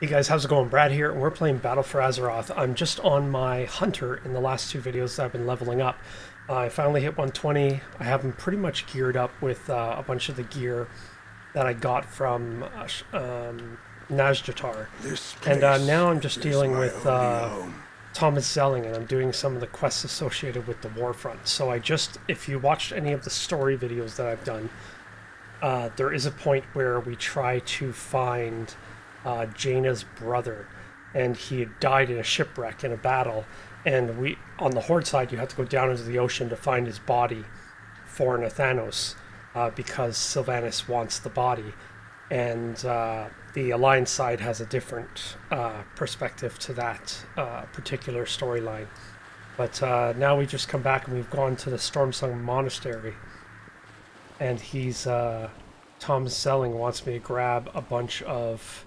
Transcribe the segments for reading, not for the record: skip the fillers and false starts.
Hey guys, how's it going? Brad here, and we're playing Battle for Azeroth. I'm just on my Hunter in the last two videos that I've been leveling up. I finally hit 120. I have him pretty much geared up with a bunch of the gear that I got from Nazjatar. And now I'm just dealing with Thomas Zelling, and I'm doing some of the quests associated with the Warfront. So if you watched any of the story videos that I've done, there is a point where we try to find Jaina's brother, and he had died in a shipwreck in a battle, and on the Horde side you have to go down into the ocean to find his body for Nathanos, because Sylvanas wants the body, and the Alliance side has a different perspective to that particular storyline. But now we just come back and we've gone to the Stormsong Monastery, and Tom Selling wants me to grab a bunch of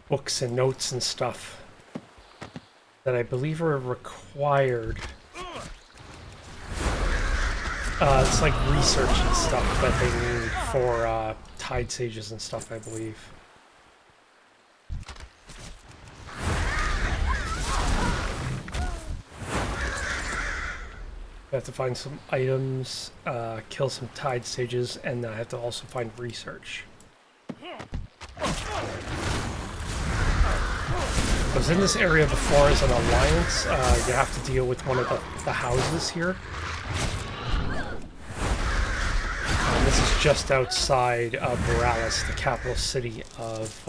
books and notes and stuff that I believe are required. It's like research and stuff that they need for Tide Sages and stuff, I believe. I have to find some items, kill some Tide Sages, and I have to also find research. I was in this area before as an Alliance. You have to deal with one of the houses here. This is just outside of Borealis, the capital city of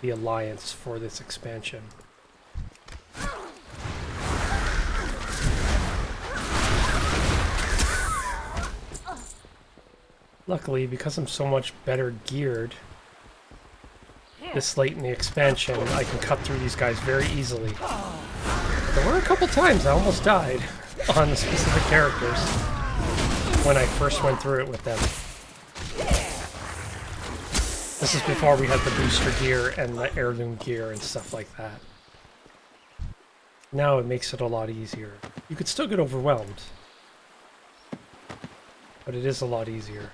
the Alliance for this expansion. Luckily, because I'm so much better geared this late in the expansion, I can cut through these guys very easily. There were a couple times I almost died on the specific characters when I first went through it with them. This is before we had the booster gear and the heirloom gear and stuff like that. Now it makes it a lot easier. You could still get overwhelmed, but it is a lot easier.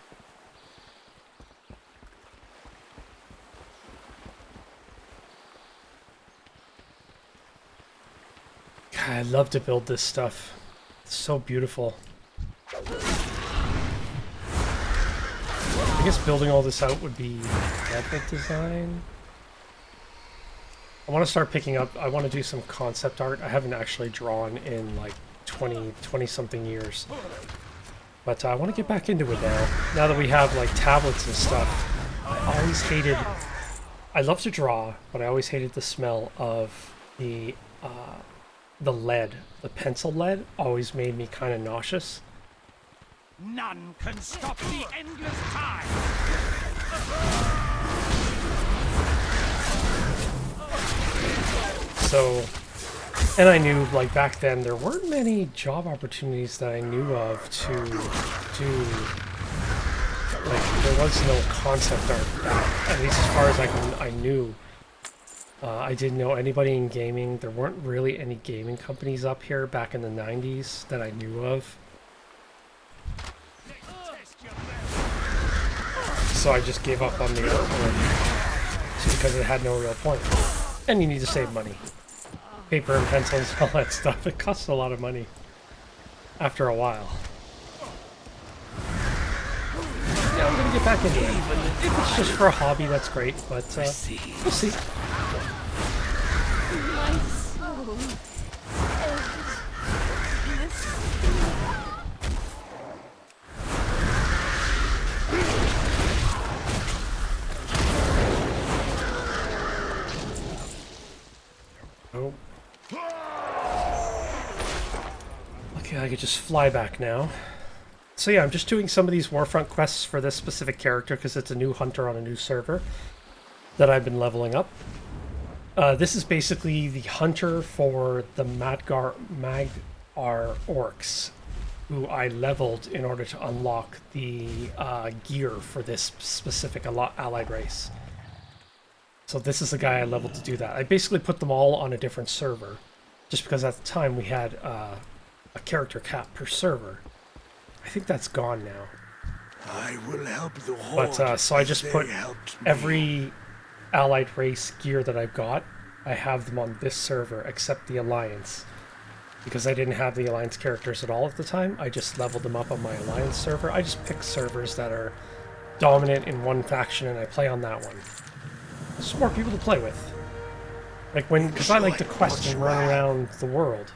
God, I love to build this stuff. It's so beautiful. I guess building all this out would be epic design. I want to start picking up, I want to do some concept art. I haven't actually drawn in like 20 something years. But I want to get back into it now. Now that we have like tablets and stuff. I love to draw, but I always hated the smell of the lead. The pencil lead always made me kind of nauseous. None can stop the endless tide! So, and I knew, like, back then, there weren't many job opportunities that I knew of to do, like, there was no concept art back, at least as far as I knew. I didn't know anybody in gaming. There weren't really any gaming companies up here back in the 90s that I knew of. So I just gave up on the artwork just because it had no real point. And you need to save money. Paper and pencils, all that stuff. It costs a lot of money after a while. Yeah, I'm going to get back into it. If it's just for a hobby, that's great, but we'll see. My soul. Oh. Okay, I could just fly back now. So yeah, I'm just doing some of these Warfront quests for this specific character because it's a new hunter on a new server that I've been leveling up. This is basically the hunter for the Mag'har orcs, who I leveled in order to unlock the gear for this specific allied race. So this is the guy I leveled to do that. I basically put them all on a different server, just because at the time we had a character cap per server. I think that's gone now. I will help the Horde. But so I just put every allied race gear that I've got, I have them on this server, except the Alliance. Because I didn't have the Alliance characters at all at the time, I just leveled them up on my Alliance server. I just pick servers that are dominant in one faction and I play on that one. There's more people to play with. Like when, because I like to quest and run around the world.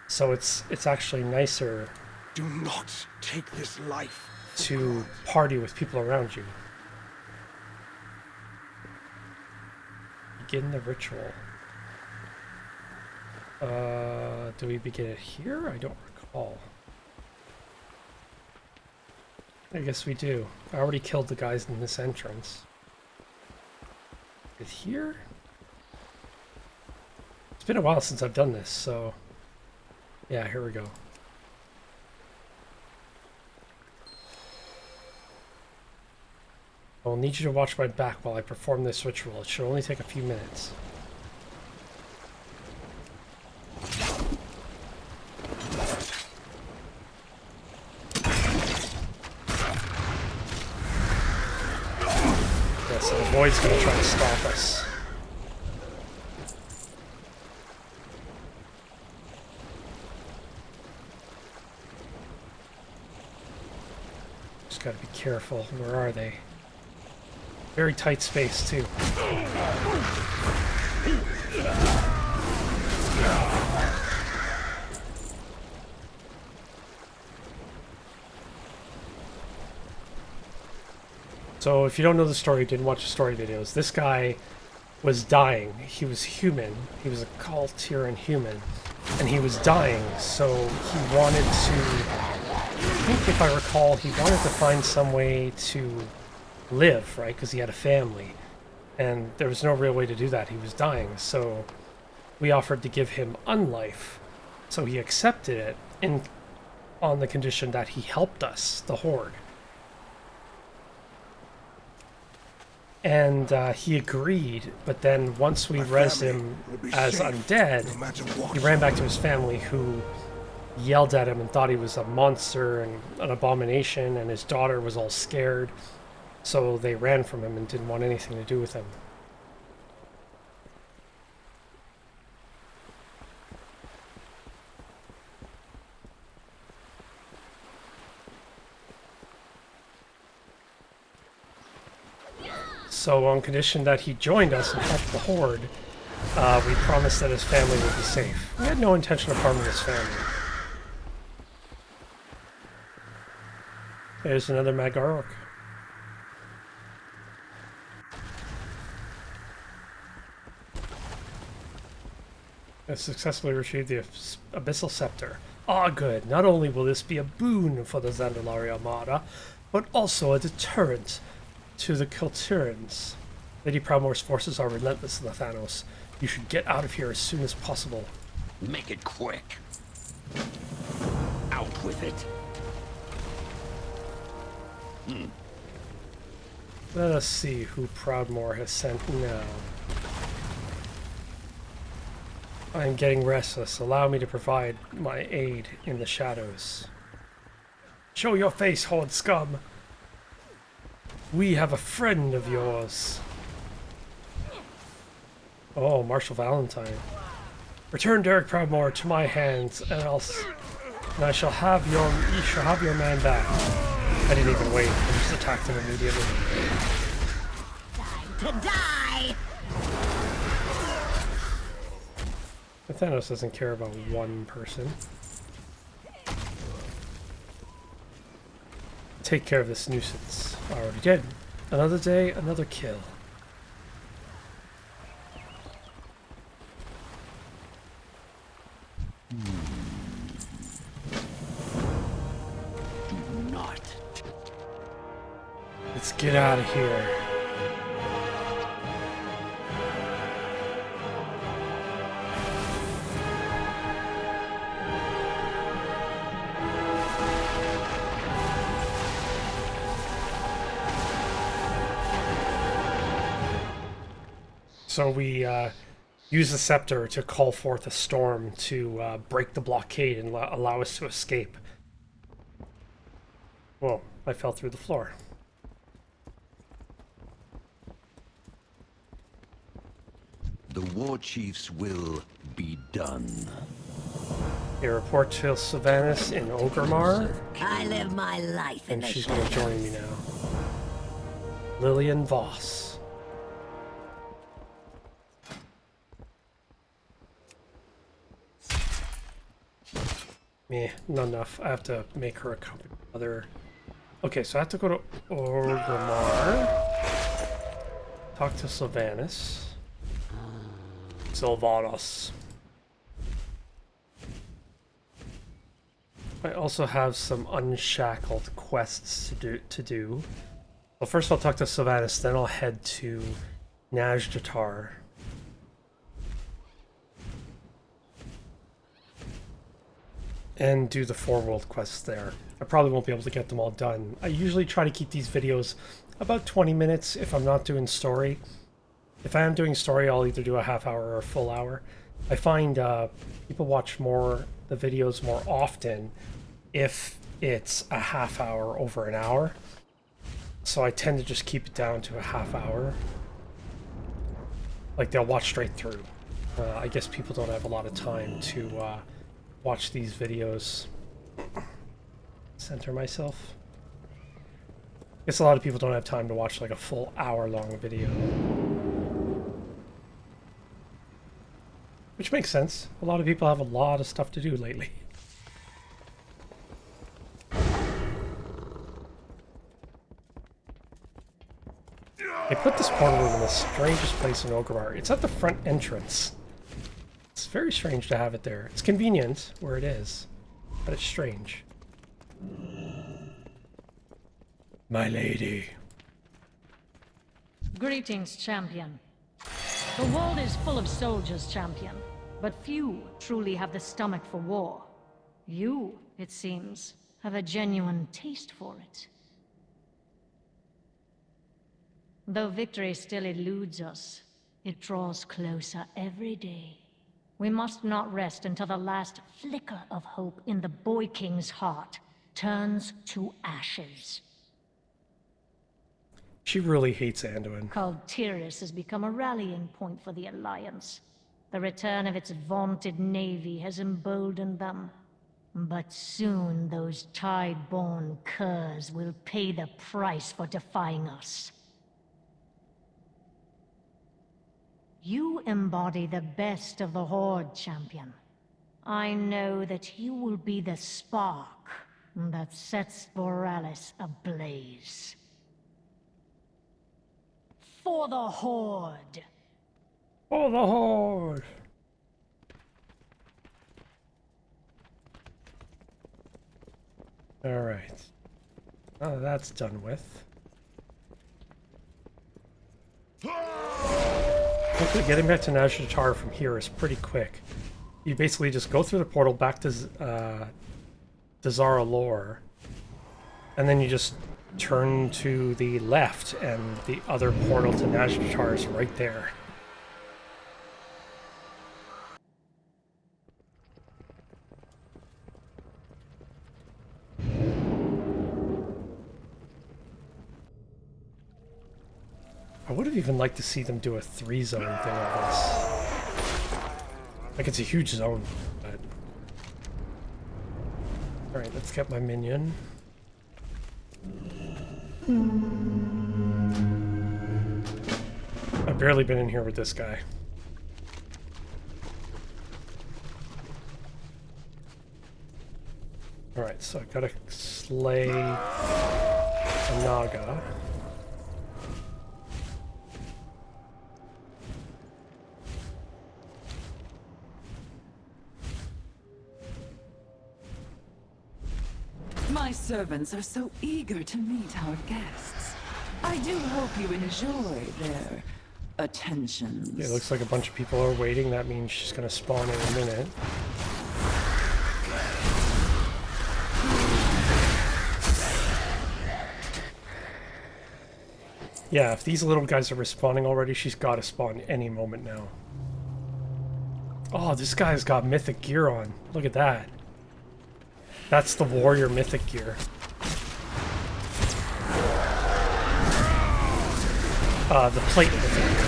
So it's actually nicer Do not take this life. to party with people around you. Begin the ritual. Do we begin it here? I don't recall. I guess we do. I already killed the guys in this entrance. Is it here? It's been a while since I've done this, so... Yeah, here we go. I will need you to watch my back while I perform this ritual. It should only take a few minutes. Yeah, so the void's gonna try to stop us. Just gotta be careful. Where are they? Very tight space, too. So, if you don't know the story, didn't watch the story videos, this guy was dying. He was human. He was a Cultiran human. And he was dying, so he wanted to... I think, if I recall, he wanted to find some way to live, right? Because he had a family. And there was no real way to do that. He was dying, so we offered to give him unlife. So he accepted it on the condition that he helped us, the Horde. And he agreed, but then once we rezzed him as undead, he ran back to his family, who yelled at him and thought he was a monster and an abomination, and his daughter was all scared. So they ran from him and didn't want anything to do with him. So on condition that he joined us and helped the Horde, we promised that his family would be safe. We had no intention of harming his family. There's another Magarok. I successfully retrieved the Abyssal Scepter. Ah, good. Not only will this be a boon for the Zandalari Armada, but also a deterrent to the Cultirans. Lady Proudmoore's forces are relentless in the Thanos. You should get out of here as soon as possible. Make it quick. Out with it. Let us see who Proudmoore has sent now. I am getting restless. Allow me to provide my aid in the shadows. Show your face, Horde scum! We have a friend of yours. Oh, Marshal Valentine. Return Derek Proudmoore to my hands, and I shall have your man back. I didn't even wait. I just attacked him immediately. Time to die! But Thanos doesn't care about one person. Take care of this nuisance. I already did. Another day, another kill. Do not. Let's get out of here. So we use the scepter to call forth a storm to break the blockade and allow us to escape. Whoa, I fell through the floor. The war chief's will be done. Okay, report to Sylvanas in Orgrimmar. I live my life in And the she's going to shadows. join me now. Lillian Voss. Meh, not enough. I have to make her a other. Okay, so I have to go to Orgrimmar. Talk to Sylvanas. Sylvanas. I also have some unshackled quests to do. Well, first I'll talk to Sylvanas, then I'll head to Najdatar. And do the 4 world quests there. I probably won't be able to get them all done. I usually try to keep these videos about 20 minutes if I'm not doing story. If I am doing story, I'll either do a half hour or a full hour. I find people watch the videos more often if it's a half hour over an hour. So I tend to just keep it down to a half hour. Like, they'll watch straight through. I guess people don't have a lot of time to watch these videos. Center myself. I guess a lot of people don't have time to watch like a full hour-long video. Which makes sense. A lot of people have a lot of stuff to do lately. They put this portal room in the strangest place in Orgrimmar. It's at the front entrance. It's very strange to have it there. It's convenient where it is, but it's strange. My lady. Greetings, champion. The world is full of soldiers, champion, but few truly have the stomach for war. You, it seems, have a genuine taste for it. Though victory still eludes us, it draws closer every day. We must not rest until the last flicker of hope in the Boy King's heart turns to ashes. She really hates Anduin. Called Tyrus has become a rallying point for the Alliance. The return of its vaunted navy has emboldened them. But soon those Tide-born curs will pay the price for defying us. You embody the best of the Horde, champion. I know that you will be the spark that sets Borealis ablaze. For the Horde! For the Horde! Alright. Oh, that's done with. Hopefully getting back to Najdatar from here is pretty quick. You basically just go through the portal back to Zara Lore, and then you just turn to the left, and the other portal to Najdatar is right there. I would have even liked to see them do a 3-zone thing of this. Like, it's a huge zone, but... Alright, let's get my minion. I've barely been in here with this guy. Alright, so I gotta slay a Naga. My servants are so eager to meet our guests. I do hope you enjoy their attentions. Yeah, it looks like a bunch of people are waiting. That means she's gonna spawn in a minute. Yeah, if these little guys are respawning already, she's gotta spawn any moment now. Oh, this guy's got mythic gear on. Look at that. That's the warrior mythic gear. The plate mythic gear.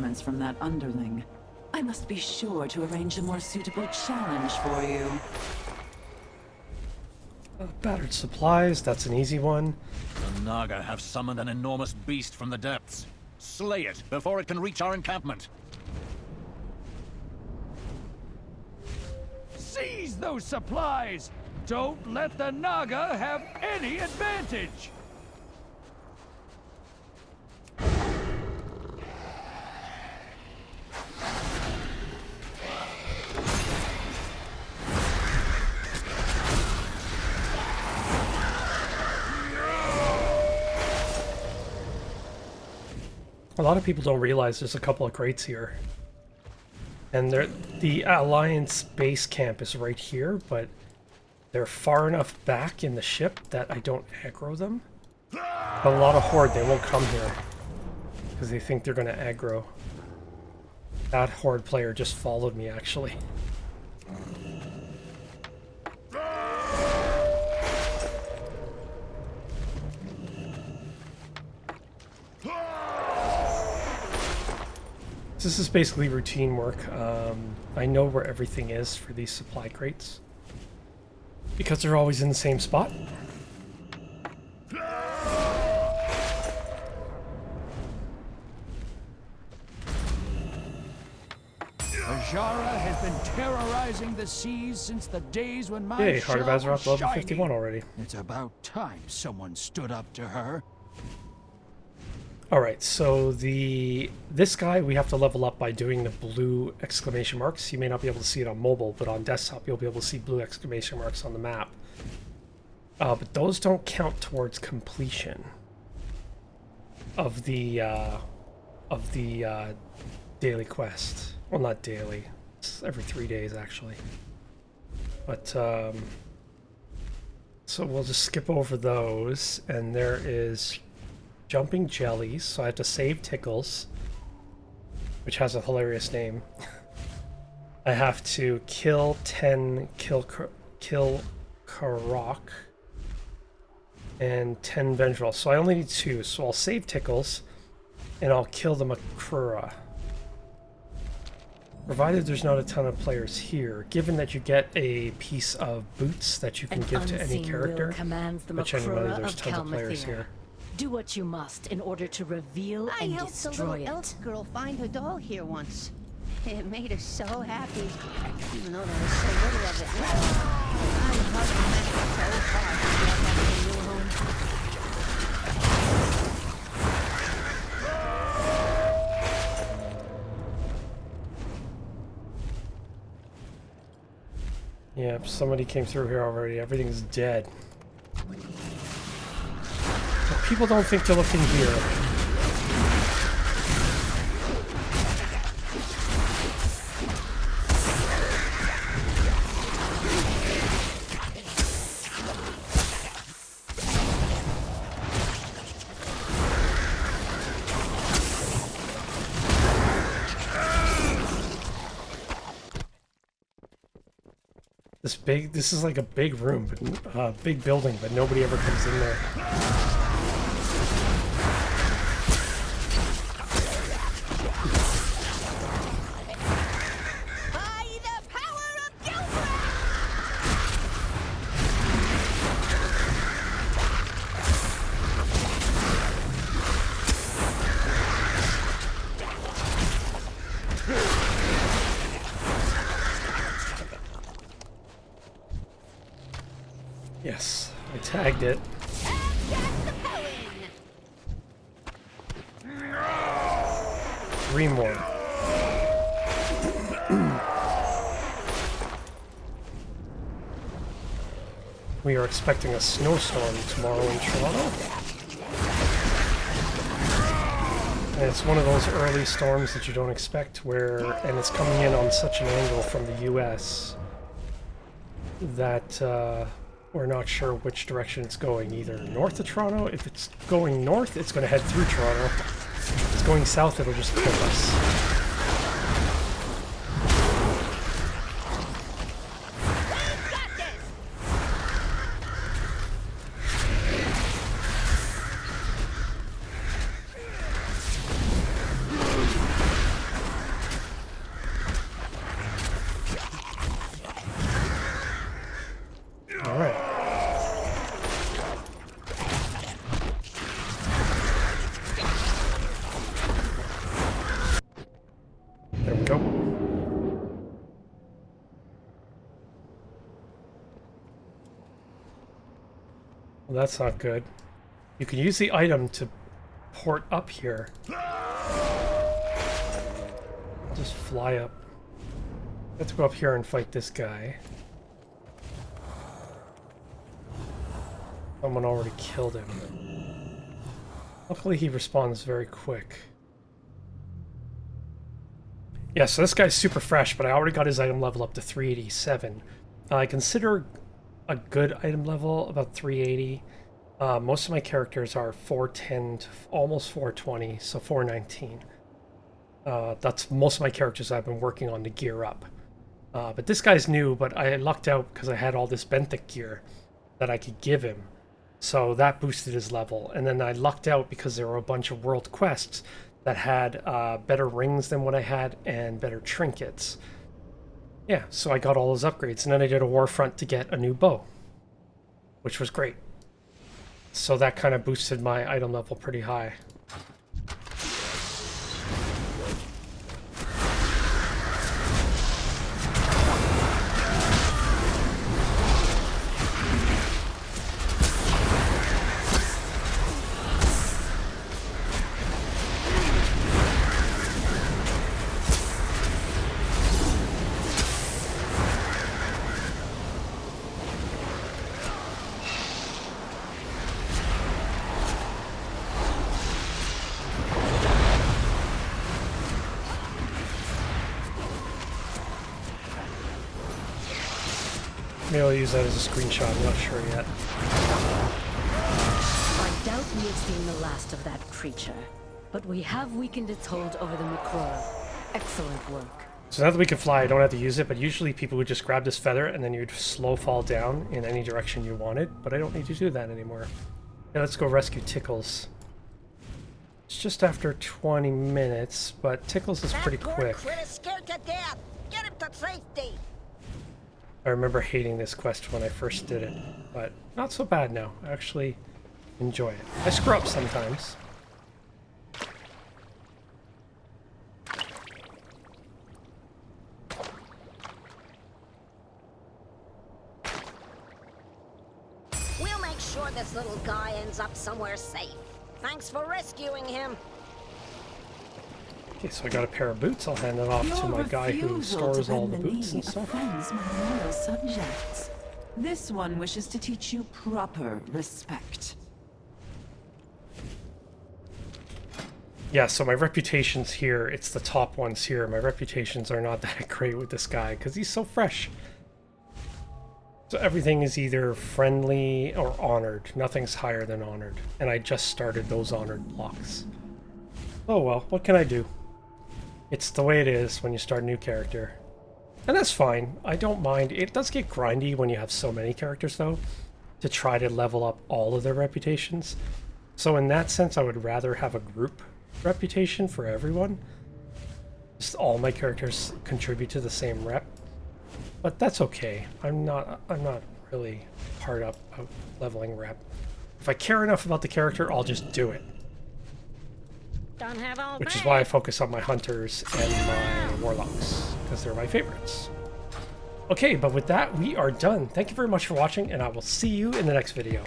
performance from that underling. I must be sure to arrange a more suitable challenge for you. Battered supplies, that's an easy one. The Naga have summoned an enormous beast from the depths. Slay it before it can reach our encampment. Seize those supplies! Don't let the Naga have any advantage! A lot of people don't realize there's a couple of crates here. And the Alliance base camp is right here, but they're far enough back in the ship that I don't aggro them. But a lot of Horde, they won't come here because they think they're going to aggro. That Horde player just followed me, actually. This is basically routine work. I know where everything is for these supply crates because they're always in the same spot. Ajara has been terrorizing the seas since the days when my Yay, Heart of shell Azeroth was level shiny. 51 already. It's about time someone stood up to her. Alright, so this guy we have to level up by doing the blue exclamation marks. You may not be able to see it on mobile, but on desktop you'll be able to see blue exclamation marks on the map. But those don't count towards completion of the daily quest. Well, not daily. It's every 3 days, actually. But, so we'll just skip over those, and there is jumping jellies, so I have to save Tickles, which has a hilarious name. I have to kill 10 kill Karok and 10 Vengeful. So I only need 2, so I'll save Tickles and I'll kill the Makura. Provided there's not a ton of players here, given that you get a piece of boots that you can give to any character, which anybody, there's tons of players here. Do what you must in order to reveal I and helped a destroy little it. elf girl find her doll here once. It made her so happy, even though there was so little of it left. I hugged her so hard to get back to the new home. Yep, somebody came through here already. Everything's dead. But people don't think to look in here. This is like a big room, but big building, but nobody ever comes in there. By the power of GameOnBrad! Yes, I tagged it. Three more. We are expecting a snowstorm tomorrow in Toronto. And it's one of those early storms that you don't expect and it's coming in on such an angle from the US that we're not sure which direction it's going, either north of Toronto. If it's going north, it's going to head through Toronto. If it's going south, it'll just clip us. Well, that's not good. You can use the item to port up here. Just fly up. I have to go up here and fight this guy. Someone already killed him. Luckily he respawns very quick. Yeah, so this guy's super fresh, but I already got his item level up to 387. I consider a good item level about 380. Most of my characters are 410 to almost 420, so 419. That's most of my characters I've been working on to gear up. But this guy's new, but I lucked out because I had all this benthic gear that I could give him. So that boosted his level. And then I lucked out because there were a bunch of world quests that had better rings than what I had and better trinkets. Yeah, so I got all those upgrades. And then I did a Warfront to get a new bow, which was great. So that kind of boosted my item level pretty high. Maybe I'll use that as a screenshot, I'm not sure yet. I doubt we have seen the last of that creature, but we have weakened its hold over the Macroa. Excellent work. So now that we can fly, I don't have to use it, but usually people would just grab this feather and then you'd slow fall down in any direction you wanted, but I don't need to do that anymore. Yeah, let's go rescue Tickles. It's just after 20 minutes, but Tickles is pretty quick. Scared to death. Get him to safety. I remember hating this quest when I first did it, but not so bad now. I actually enjoy it. I screw up sometimes. We'll make sure this little guy ends up somewhere safe. Thanks for rescuing him. Okay, so I got a pair of boots. I'll hand it off to my guy who stores all the boots and stuff. Offends my loyal subjects. This one wishes to teach you proper respect. Yeah, so my reputations here, it's the top ones here. My reputations are not that great with this guy because he's so fresh. So everything is either friendly or honored. Nothing's higher than honored. And I just started those honored blocks. Oh well, what can I do? It's the way it is when you start a new character. And that's fine. I don't mind. It does get grindy when you have so many characters, though, to try to level up all of their reputations. So in that sense, I would rather have a group reputation for everyone. Just all my characters contribute to the same rep. But that's okay. I'm not really hard up about leveling rep. If I care enough about the character, I'll just do it. Don't have all Which is why I focus on my hunters and my warlocks, because they're my favorites. Okay, but with that, we are done. Thank you very much for watching, and I will see you in the next video.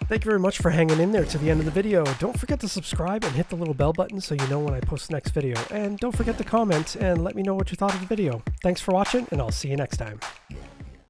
Thank you very much for hanging in there to the end of the video. Don't forget to subscribe and hit the little bell button so you know when I post the next video. And don't forget to comment and let me know what you thought of the video. Thanks for watching, and I'll see you next time.